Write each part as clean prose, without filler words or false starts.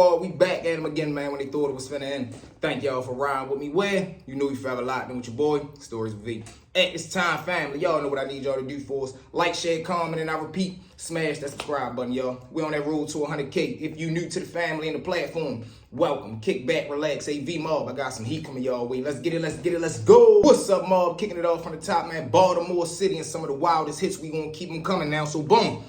squad, we back at them again, man, when they thought it was finna end. Thank y'all for riding with me. Where? You know we forever locked in with your boy, Stories with V. At this time, family, y'all know what I need y'all to do for us. Like, share, comment, and I repeat, smash that subscribe button, y'all. We on that road to 100K. If you new to the family and the platform, welcome. Kick back, relax, AV Mob. I got some heat coming y'all way. Let's get it, let's go. What's up, Mob? Kicking it off from the top, man. Baltimore City and some of the wildest hits. We gonna keep them coming now, so boom.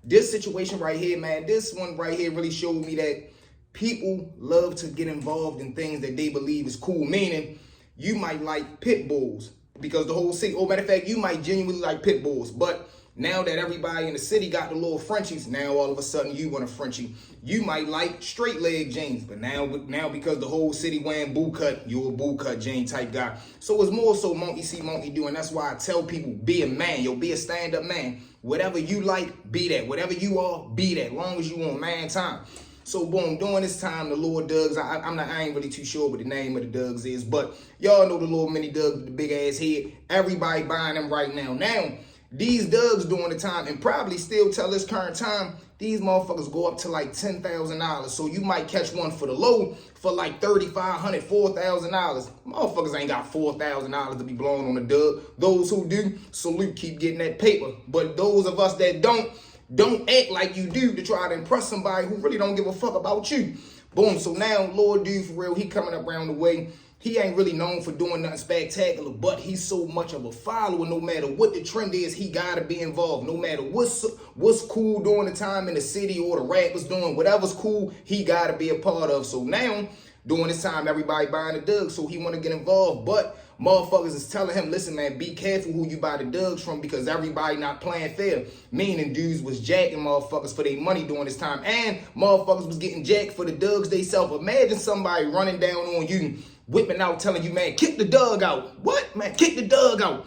This situation right here, man, this one right here really showed me that people love to get involved in things that they believe is cool. Meaning, you might like pit bulls because the whole city, matter of fact, you might genuinely like pit bulls. But now that everybody in the city got the little Frenchies, now all of a sudden you want a Frenchie. You might like straight leg jeans, but now because the whole city wearing boot cut, you're a boot cut jean type guy. So it's more so monkey see, monkey do, and that's why I tell people, be a man, be a stand-up man. Whatever you like, be that. Whatever you are, be that. Long as you on man time. So boom, during this time, the little Dugs, I ain't really too sure what the name of the Dugs is, but y'all know the little mini Dugs with the big ass head. Everybody buying them right now. Now, these Dugs during the time, and probably still till this current time, these motherfuckers go up to like $10,000. So you might catch one for the low for like $3,500, $4,000. Motherfuckers ain't got $4,000 to be blown on the Dug. Those who do, salute, keep getting that paper. But those of us that don't act like you do to try to impress somebody who really don't give a fuck about you. Boom, so now, Lord Dude, for real, he coming up around the way. He ain't really known for doing nothing spectacular, but he's so much of a follower. No matter what the trend is, he gotta be involved. No matter what's cool during the time in the city or the rappers doing, whatever's cool, he gotta be a part of. So now, during this time, everybody buying the Dugs, so he wanna get involved. But motherfuckers is telling him, listen, man, be careful who you buy the Dugs from because everybody not playing fair. Meaning dudes was jacking motherfuckers for their money during this time. And motherfuckers was getting jacked for the Dugs they self. Imagine somebody running down on you, whipping out, telling you, man, kick the Dug out. What? Man, kick the Dug out.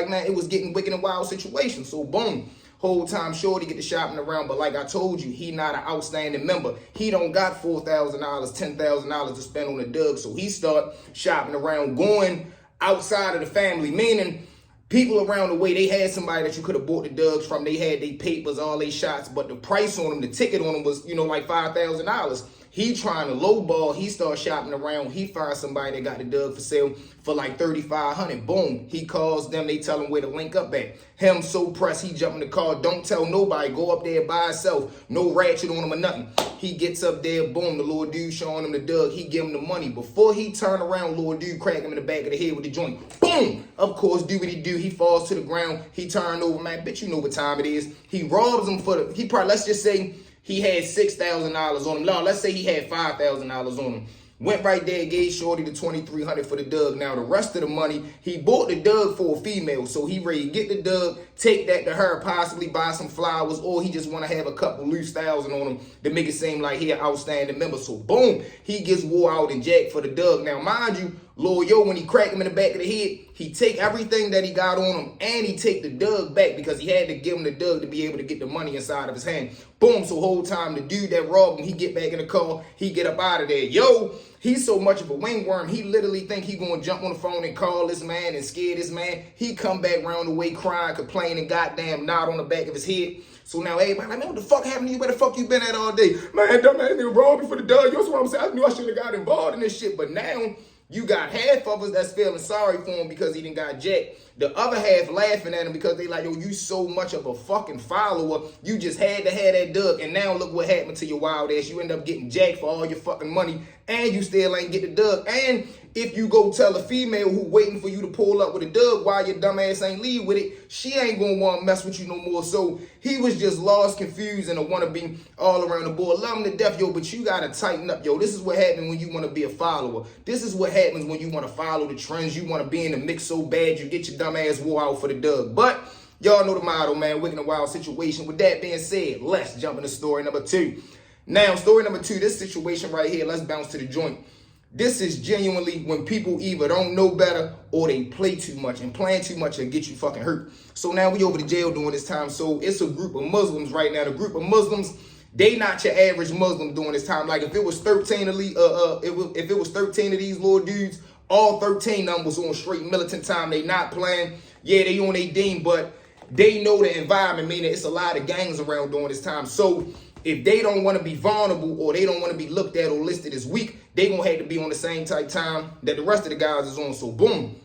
Man, it was getting wicked and wild situation. So boom. Whole time Shorty get the shopping around, but like I told you, he not an outstanding member. He don't got $4,000, $10,000 to spend on the Dug, so he start shopping around, going outside of the family, meaning people around the way, they had somebody that you could have bought the Dugs from. They had their papers, all their shots, but the price on them, the ticket on them was, like $5,000. He trying to lowball. He start shopping around. He finds somebody that got the Dug for sale for like $3,500. Boom. He calls them. They tell him where to link up at. Him so pressed, he jump in the car. Don't tell nobody. Go up there by himself. No ratchet on him or nothing. He gets up there. Boom. The little dude showing him the Dug. He give him the money. Before he turn around, little dude crack him in the back of the head with the joint. Boom. Of course, do what he do. He falls to the ground. He turned over. Man, bitch, you know what time it is. He robs him for the, he probably, let's just say, he had $6,000 on him. No, let's say he had $5,000 on him. Went right there, gave Shorty the $2,300 for the Dug. Now, the rest of the money, he bought the Dug for a female. So he ready to get the Dug, take that to her, possibly buy some flowers, or he just want to have a couple loose thousand on him to make it seem like he an outstanding member. So, boom, he gets wore out and jacked for the Dug. Now, mind you, Lil Yo, when he cracked him in the back of the head, he take everything that he got on him and he take the Dug back because he had to give him the Dug to be able to get the money inside of his hand. Boom, so whole time the dude that robbed him, he get back in the car, he get up out of there. Yo, he's so much of a wingworm, he literally think he gonna jump on the phone and call this man and scare this man. He come back round the way crying, complaining, goddamn knot on the back of his head. So now everybody like, man, what the fuck happened to you? Where the fuck you been at all day? Man, dumb ass nigga robbed me for the Dug. That's what I'm saying. I knew I should have got involved in this shit, but now you got half of us that's feeling sorry for him because he done got jacked. The other half laughing at him because they like, yo, you so much of a fucking follower. You just had to have that Dug. And now look what happened to your wild ass. You end up getting jacked for all your fucking money. And you still ain't get the Dug. And if you go tell a female who waiting for you to pull up with a Dug while your dumb ass ain't leave with it, she ain't gonna want to mess with you no more. So he was just lost, confused, and a wannabe all around the board. Love him to death, yo, but you gotta tighten up, yo. This is what happens when you want to be a follower. This is what happens when you want to follow the trends. You want to be in the mix so bad you get your dumb ass wore out for the Dug. But y'all know the motto, man. Wicked and wild situation. With that being said, let's jump into story number 2. Now, story number 2, this situation right here, let's bounce to the joint. This is genuinely when people either don't know better or they play too much, and playing too much will get you fucking hurt. So now we over to jail during this time. So it's a group of Muslims right now. The group of Muslims, they not your average Muslim during this time. Like if it was 13 of these, if it was 13 of these little dudes, all 13 of them was on straight militant time. They not playing. Yeah, they on their dean, but they know the environment, meaning it's a lot of gangs around during this time. So if they don't want to be vulnerable or they don't want to be looked at or listed as weak, they gonna have to be on the same type time that the rest of the guys is on. So boom,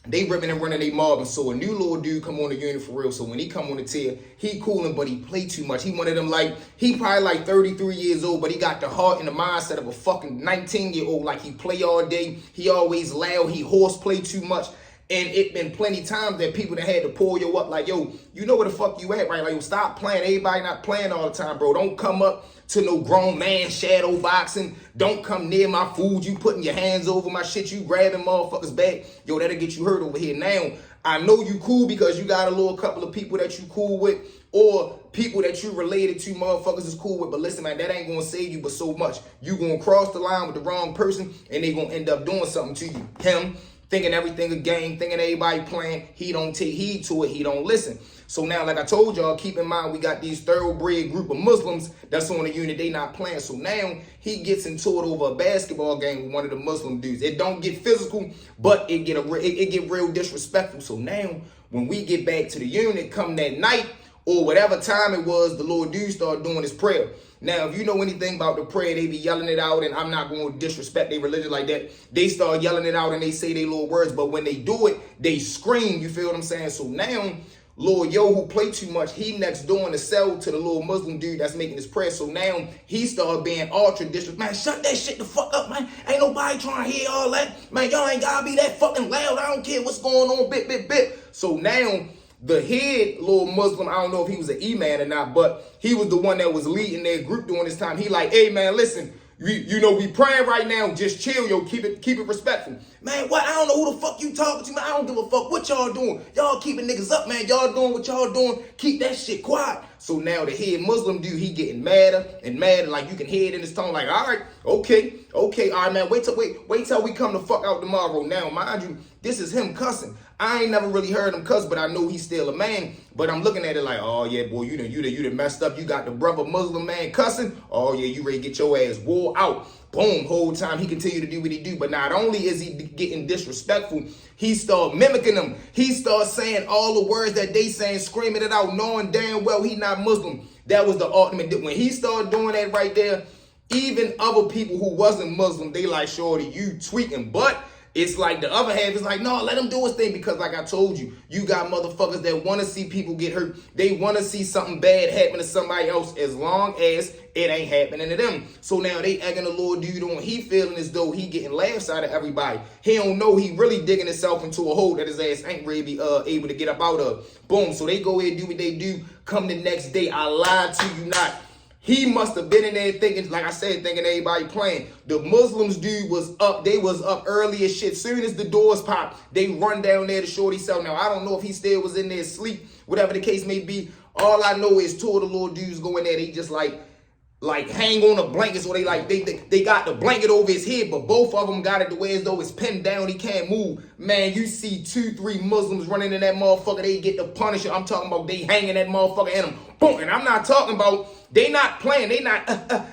they ripping and running they mob. And so a new little dude come on the unit for real. So when he come on the tier, he coolin', but he play too much. He one of them, like, he probably like 33 years old, but he got the heart and the mindset of a fucking 19-year-old. Like, he play all day. He always loud. He horseplay too much. And it been plenty times that people that had to pull you up like, yo, you know where the fuck you at, right? Like, yo, stop playing. Everybody not playing all the time, bro. Don't come up to no grown man shadow boxing. Don't come near my food. You putting your hands over my shit. You grabbing motherfuckers back. Yo, that'll get you hurt over here. Now, I know you cool because you got a little couple of people that you cool with or people that you related to motherfuckers is cool with. But listen, man, that ain't going to save you but so much. You going to cross the line with the wrong person and they going to end up doing something to you. Him thinking everything a game, thinking everybody playing, he don't take heed to it, he don't listen. So now, like I told y'all, keep in mind, we got these thoroughbred group of Muslims that's on the unit, they not playing. So now, he gets into it over a basketball game with one of the Muslim dudes. It don't get physical, but it get real disrespectful. So now, when we get back to the unit, come that night, or whatever time it was, the little dude started doing his prayer. Now, if you know anything about the prayer, they be yelling it out, and I'm not going to disrespect their religion like that. They start yelling it out, and they say their little words, but when they do it, they scream, you feel what I'm saying? So now, little yo who play too much, he next door in the cell to the little Muslim dude that's making his prayer. So now, he started being ultra disrespectful. Man, shut that shit the fuck up, man. Ain't nobody trying to hear all that. Man, y'all ain't gotta be that fucking loud. I don't care what's going on, bit. So now, the head little Muslim, I don't know if he was an E-man or not, but he was the one that was leading their group during this time. He like, hey man, listen, you know we praying right now, just chill, yo, keep it respectful. Man, what? I don't know who the fuck you talking to, man. I don't give a fuck what y'all doing. Y'all keeping niggas up, man. Y'all doing what y'all doing. Keep that shit quiet. So now the head Muslim dude, he getting madder and madder, like you can hear it in his tone, like, all right, okay, all right, man, wait till we come the fuck out tomorrow. Now, mind you, this is him cussing. I ain't never really heard him cuss, but I know he's still a man. But I'm looking at it like, oh yeah, boy, you done messed up. You got the brother Muslim man cussing. Oh yeah, you ready to get your ass wore out. Boom, whole time he continue to do what he do. But not only is he getting disrespectful, he start mimicking them. He start saying all the words that they saying, screaming it out, knowing damn well he not Muslim. That was the ultimate. When he started doing that right there, even other people who wasn't Muslim, they like, shorty, you tweaking. But it's like the other half is like, no, let him do his thing, because like I told you, you got motherfuckers that want to see people get hurt. They want to see something bad happen to somebody else as long as it ain't happening to them. So now they egging the little dude on. He feeling as though he getting laughs out of everybody. He don't know he really digging himself into a hole that his ass ain't really able to get up out of. Boom. So they go ahead and do what they do. Come the next day, I lied to you not. He must have been in there thinking, like I said, thinking everybody playing. The Muslims dude was up. They was up early as shit. Soon as the doors popped, they run down there to shorty cell. Now, I don't know if he still was in there asleep, whatever the case may be. All I know is two of the little dudes go in there. They just like hang on the blankets, or they got the blanket over his head, but both of them got it the way as though it's pinned down. He can't move. Man, you see 2-3 Muslims running in that motherfucker. They get the Punisher. I'm talking about they hanging that motherfucker in them. Boom. And I'm not talking about they not playing. They not,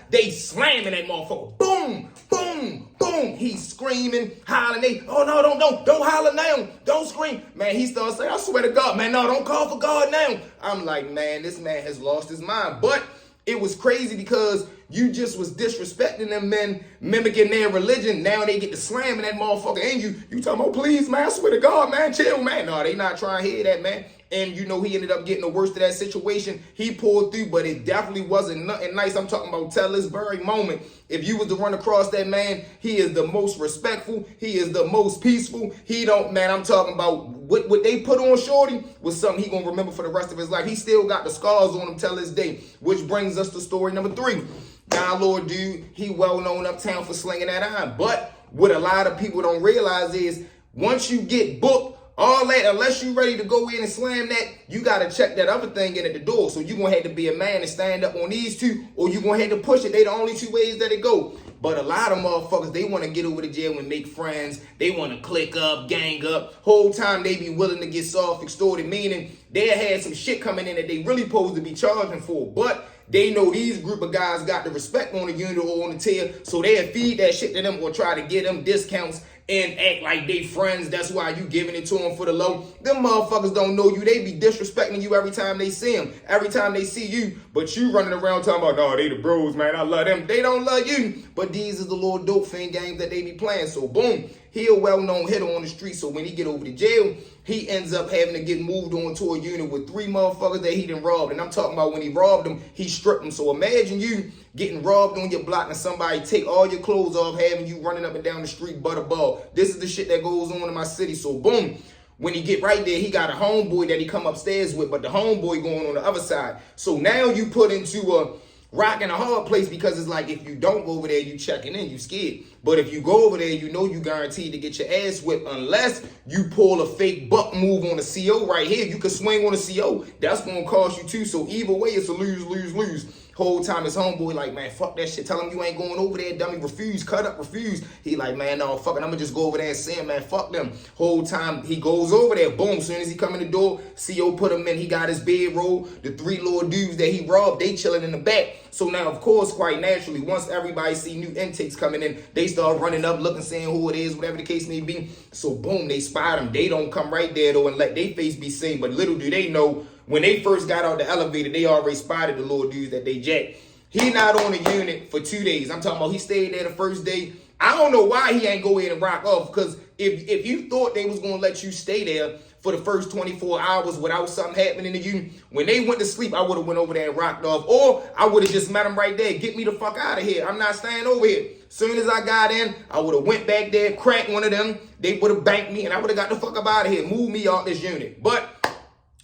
they slamming that motherfucker. Boom, boom, boom. He's screaming, hollering. Oh no, don't holler now. Don't scream. Man, he starts saying, I swear to God, man, no, don't call for God now. I'm like, man, this man has lost his mind. But it was crazy because you just was disrespecting them men, mimicking their religion. Now they get to slamming that motherfucker. And you talking about, please, man, I swear to God, man, chill, man. No, they not trying to hear that, man. And you know, he ended up getting the worst of that situation. He pulled through, but it definitely wasn't nothing nice. I'm talking about till this very moment. If you was to run across that man, he is the most respectful. He is the most peaceful. He don't, man, I'm talking about what they put on shorty was something he gonna remember for the rest of his life. He still got the scars on him till this day, which brings us to story number 3. Now, Lord dude, he well known uptown for slinging that iron. But what a lot of people don't realize is once you get booked, all that, unless you ready to go in and slam that, you got to check that other thing in at the door. So you're going to have to be a man and stand up on these two, or you're going to have to push it. They the only two ways that it go. But a lot of motherfuckers, they want to get over the jail and make friends. They want to click up, gang up. Whole time they be willing to get soft, extorted, meaning they had some shit coming in that they really supposed to be charging for. But they know these group of guys got the respect on the unit or on the tier, so they'll feed that shit to them or try to get them discounts and act like they friends. That's why you giving it to them for the low. Them motherfuckers don't know you. They be disrespecting you every time they see them, every time they see you. But you running around talking about, no, they the bros, man. I love them. They don't love you. But these is the little dope fiend games that they be playing. So boom, he a well-known hitter on the street. So when he get over to jail, he ends up having to get moved on to a unit with 3 motherfuckers that he done robbed. And I'm talking about when he robbed them, he stripped them. So imagine you getting robbed on your block and somebody take all your clothes off, having you running up and down the street butterball. This is the shit that goes on in my city. So boom, when he get right there, he got a homeboy that he come upstairs with, but the homeboy going on the other side. So now you put into a rock and a hard place, because it's like if you don't go over there, you checking in, you scared. But if you go over there, you know you guaranteed to get your ass whipped unless you pull a fake buck move on the CO right here. You can swing on the CO. That's going to cost you too. So either way, it's a lose, lose, lose. Whole time his homeboy like, man, fuck that shit. Tell him you ain't going over there, dummy. Refuse, cut up, refuse. He like, man, no, fuck it. I'm going to just go over there and say, man, fuck them. Whole time he goes over there. Boom. Soon as he come in the door, CO put him in. He got his bedroll. The 3 little dudes that he robbed, they chilling in the back. So now, of course, quite naturally, once everybody see new intakes coming in, they start running up, looking, saying who it is, whatever the case may be. So boom, they spot him. They don't come right there, though, and let their face be seen. But little do they know, when they first got out the elevator, they already spotted the little dudes that they jacked. He not on the unit for 2 days. I'm talking about he stayed there the first day. I don't know why he ain't go ahead and rock off, because if you thought they was going to let you stay there for the first 24 hours without something happening to you, when they went to sleep, I would have went over there and rocked off, or I would have just met him right there. Get me the fuck out of here. I'm not staying over here. Soon as I got in, I would have went back there, cracked one of them. They would have banked me, and I would have got the fuck up out of here. Move me out this unit. But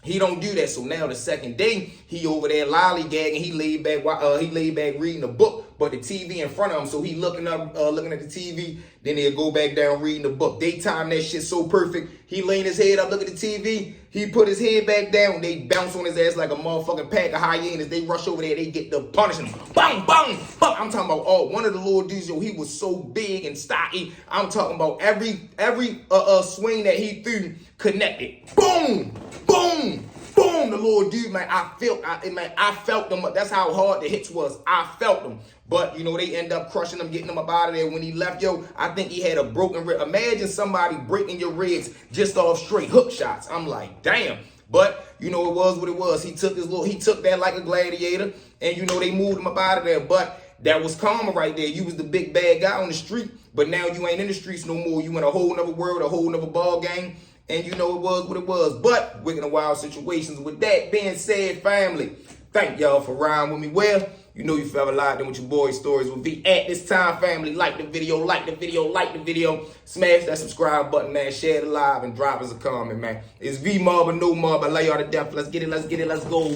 he don't do that. So now the second day, he over there lollygagging. He laid back reading a book, but the TV in front of him. So he looking up, looking at the TV. Then he'll go back down reading the book. They time that shit so perfect. He laying his head up, look at the TV. He put his head back down. They bounce on his ass like a motherfucking pack of hyenas. They rush over there. They get the punishing. Bang, bang, bang. I'm talking about one of the little dudes. Yo, he was so big and stocky. I'm talking about every swing that he threw connected. Boom, boom. Boom, the little dude, man, I felt them. That's how hard the hits was. I felt them. But, you know, they end up crushing him, getting him up out of there. When he left, yo, I think he had a broken rib. Imagine somebody breaking your ribs just off straight hook shots. I'm like, damn. But, you know, it was what it was. He took that like a gladiator, and, you know, they moved him up out of there. But that was karma right there. You was the big bad guy on the street, but now you ain't in the streets no more. You in a whole nother world, a whole nother ball game. And you know it was what it was. But wicked and wild situations. With that being said, family, thank y'all for riding with me. Well, you know you forever locked in with your boy Stories with V. At this time, family, like the video, like the video, like the video. Smash that subscribe button, man. Share it live and drop us a comment, man. It's V Mob or no Mob. I love y'all to death. Let's get it, let's get it, let's go.